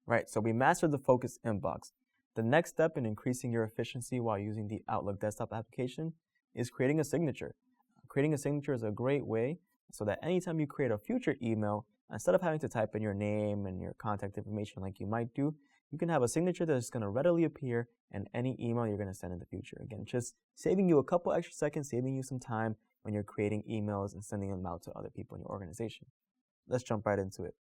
Right, so we mastered the focus inbox. The next step in increasing your efficiency while using the Outlook desktop application is creating a signature. Creating a signature is a great way so that anytime you create a future email, instead of having to type in your name and your contact information like you might do, you can have a signature that's going to readily appear in any email you're going to send in the future. Again, just saving you a couple extra seconds, saving you some time when you're creating emails and sending them out to other people in your organization. Let's jump right into it.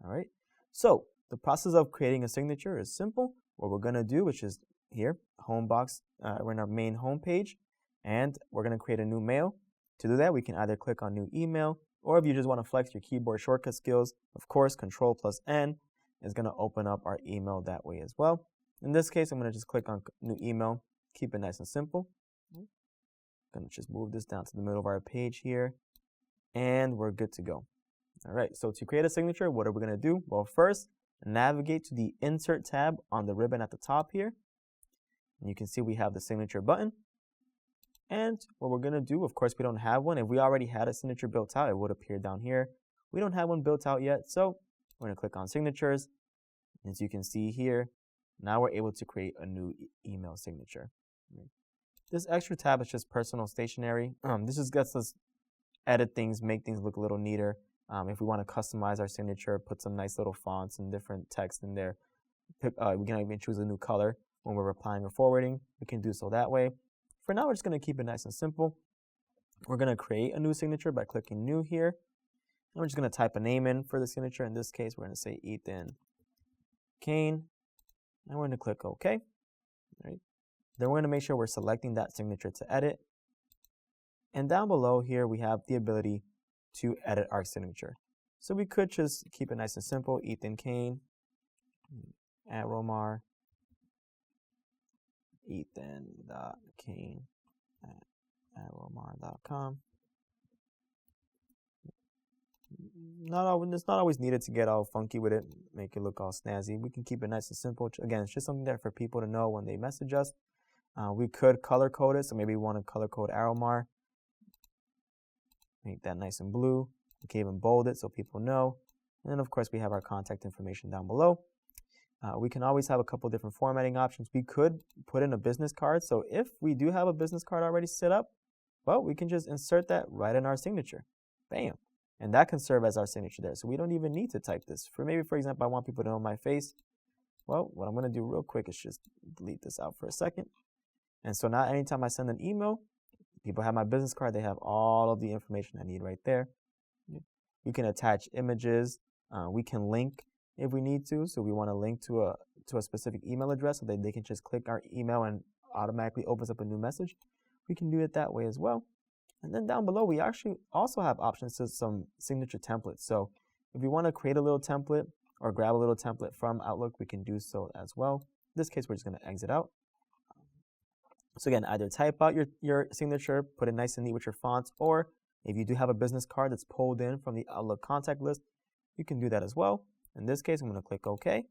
All right. So the process of creating a signature is simple. What we're going to do, which is here, home box, we're in our main home page, and we're going to create a new mail. To do that, we can either click on new email, or if you just want to flex your keyboard shortcut skills, of course, Control+N is going to open up our email that way as well. In this case, I'm going to just click on new email, keep it nice and simple. I'm going to just move this down to the middle of our page here, and we're good to go. All right, so to create a signature, what are we going to do? Well, first, navigate to the Insert tab on the ribbon at the top here. And you can see we have the signature button. And what we're going to do, of course, we don't have one. If we already had a signature built out, it would appear down here. We don't have one built out yet, so we're going to click on Signatures. As you can see here, now we're able to create a new email signature. This extra tab is just personal stationery. This just gets us edit things, make things look a little neater. If we want to customize our signature, put some nice little fonts and different text in there. We can even choose a new color when we're replying or forwarding. We can do so that way. For now, we're just going to keep it nice and simple. We're going to create a new signature by clicking New here. And we're just going to type a name in for the signature. In this case, we're going to say Ethan Kane. And we're going to click OK. All right. Then we're going to make sure we're selecting that signature to edit. And down below here, we have the ability to edit our signature. So we could just keep it nice and simple, Ethan Kane, @Romar, Ethan.Kane @Romar.com. It's not always needed to get all funky with it, make it look all snazzy. We can keep it nice and simple. Again, it's just something there for people to know when they message us. We could color code it, so maybe we want to color code Arrowmar. Make that nice and blue. We can even bold it so people know. And then, of course, we have our contact information down below. We can always have a couple different formatting options. We could put in a business card. So if we do have a business card already set up, well, we can just insert that right in our signature. Bam. And that can serve as our signature there. So we don't even need to type this. For example, I want people to know my face. Well, what I'm going to do real quick is just delete this out for a second. And so now anytime I send an email, people have my business card. They have all of the information I need right there. We can attach images. We can link if we need to. So we want to link to a specific email address so that they can just click our email and automatically opens up a new message. We can do it that way as well. And then down below, we actually also have options to some signature templates. So if we want to create a little template or grab a little template from Outlook, we can do so as well. In this case, we're just going to exit out. So again, either type out your signature, put it nice and neat with your fonts, or if you do have a business card that's pulled in from the Outlook contact list, you can do that as well. In this case, I'm going to click OK,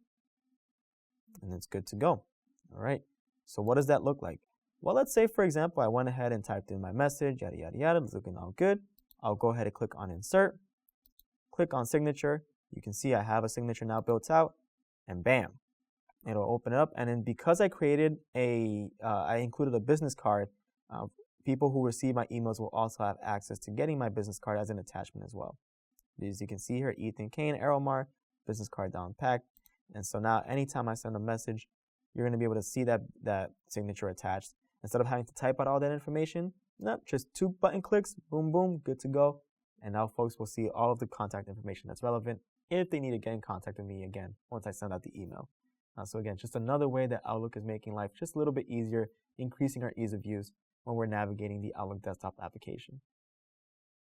and it's good to go. All right, so what does that look like? Well, let's say, for example, I went ahead and typed in my message, yada, yada, yada. It's looking all good. I'll go ahead and click on Insert, click on Signature. You can see I have a signature now built out, and bam, it'll open it up. And then because I created I included a business card, people who receive my emails will also have access to getting my business card as an attachment as well. As you can see here, Ethan Kane, Arrowmar, business card down packed. And so now anytime I send a message, you're going to be able to see that signature attached. Instead of having to type out all that information, nope, just 2 button clicks, boom, boom, good to go. And now folks will see all of the contact information that's relevant if they need to get in contact with me again once I send out the email. So again, just another way that Outlook is making life just a little bit easier, increasing our ease of use when we're navigating the Outlook desktop application.